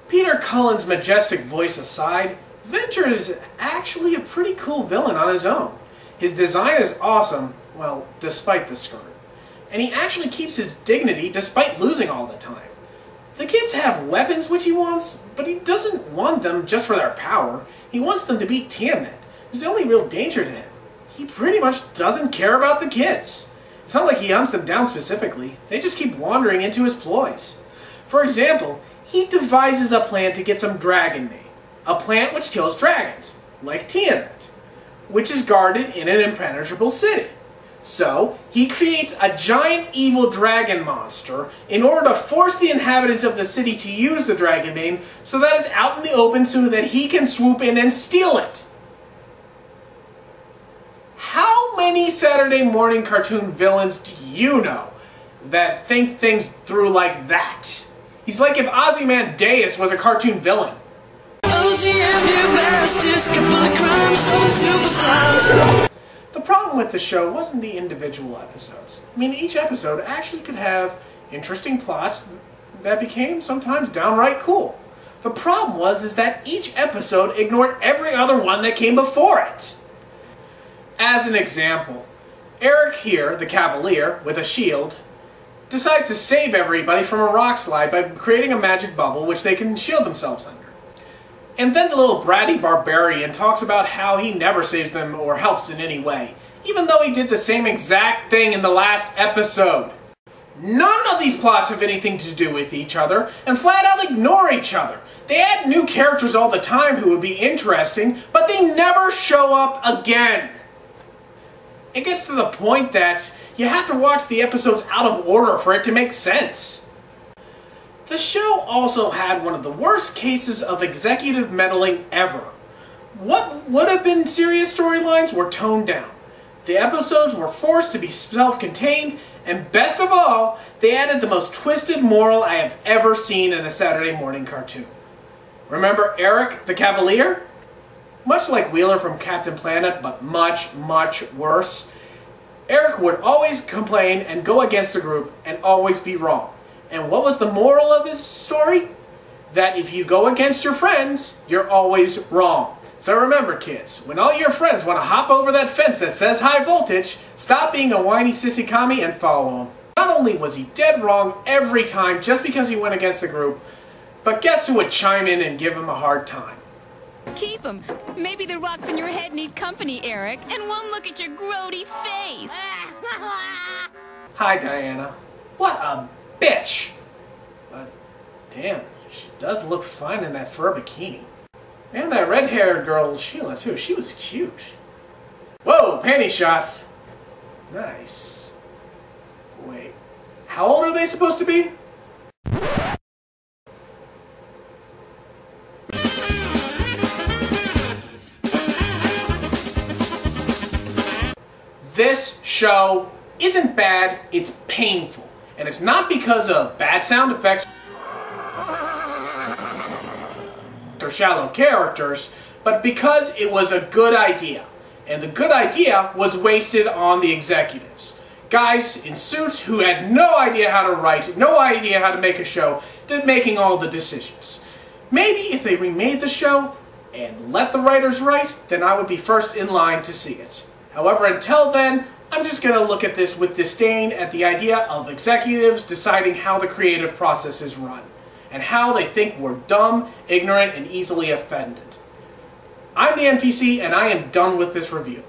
Peter Cullen's majestic voice aside, Venture is actually a pretty cool villain on his own. His design is awesome, well, despite the skirt. And he actually keeps his dignity despite losing all the time. The kids have weapons which he wants, but he doesn't want them just for their power. He wants them to beat Tiamat, who's the only real danger to him. He pretty much doesn't care about the kids. It's not like he hunts them down specifically, they just keep wandering into his ploys. For example, he devises a plan to get some dragon bane, a plant which kills dragons, like Tiamat, which is guarded in an impenetrable city. So, he creates a giant evil dragon monster in order to force the inhabitants of the city to use the dragon bane so that it's out in the open so that he can swoop in and steal it. How many Saturday morning cartoon villains do you know that think things through like that? He's like if Ozymandias was a cartoon villain. The problem with the show wasn't the individual episodes. I mean, each episode actually could have interesting plots that became sometimes downright cool. The problem is that each episode ignored every other one that came before it. As an example, Eric here, the Cavalier, with a shield, decides to save everybody from a rock slide by creating a magic bubble which they can shield themselves under. And then the little bratty barbarian talks about how he never saves them or helps in any way, even though he did the same exact thing in the last episode. None of these plots have anything to do with each other, and flat out ignore each other. They add new characters all the time who would be interesting, but they never show up again. It gets to the point that you have to watch the episodes out of order for it to make sense. The show also had one of the worst cases of executive meddling ever. What would have been serious storylines were toned down. The episodes were forced to be self-contained, and best of all, they added the most twisted moral I have ever seen in a Saturday morning cartoon. Remember Eric the Cavalier? Much like Wheeler from Captain Planet, but much, much worse. Eric would always complain and go against the group and always be wrong. And what was the moral of his story? That if you go against your friends, you're always wrong. So remember kids, when all your friends want to hop over that fence that says high voltage, stop being a whiny sissy commie and follow him. Not only was he dead wrong every time just because he went against the group, but guess who would chime in and give him a hard time? Keep them. Maybe the rocks in your head need company, Eric, and won't look at your grody face. Hi, Diana. What a bitch! But, damn, she does look fine in that fur bikini. And that red-haired girl, Sheila, too. She was cute. Whoa, panty shot. Nice. Wait, how old are they supposed to be? This show isn't bad, it's painful. And it's not because of bad sound effects or shallow characters, but because it was a good idea. And the good idea was wasted on the executives. Guys in suits who had no idea how to write, no idea how to make a show, did making all the decisions. Maybe if they remade the show and let the writers write, then I would be first in line to see it. However, until then, I'm just going to look at this with disdain at the idea of executives deciding how the creative process is run, and how they think we're dumb, ignorant, and easily offended. I'm the NPC, and I am done with this review.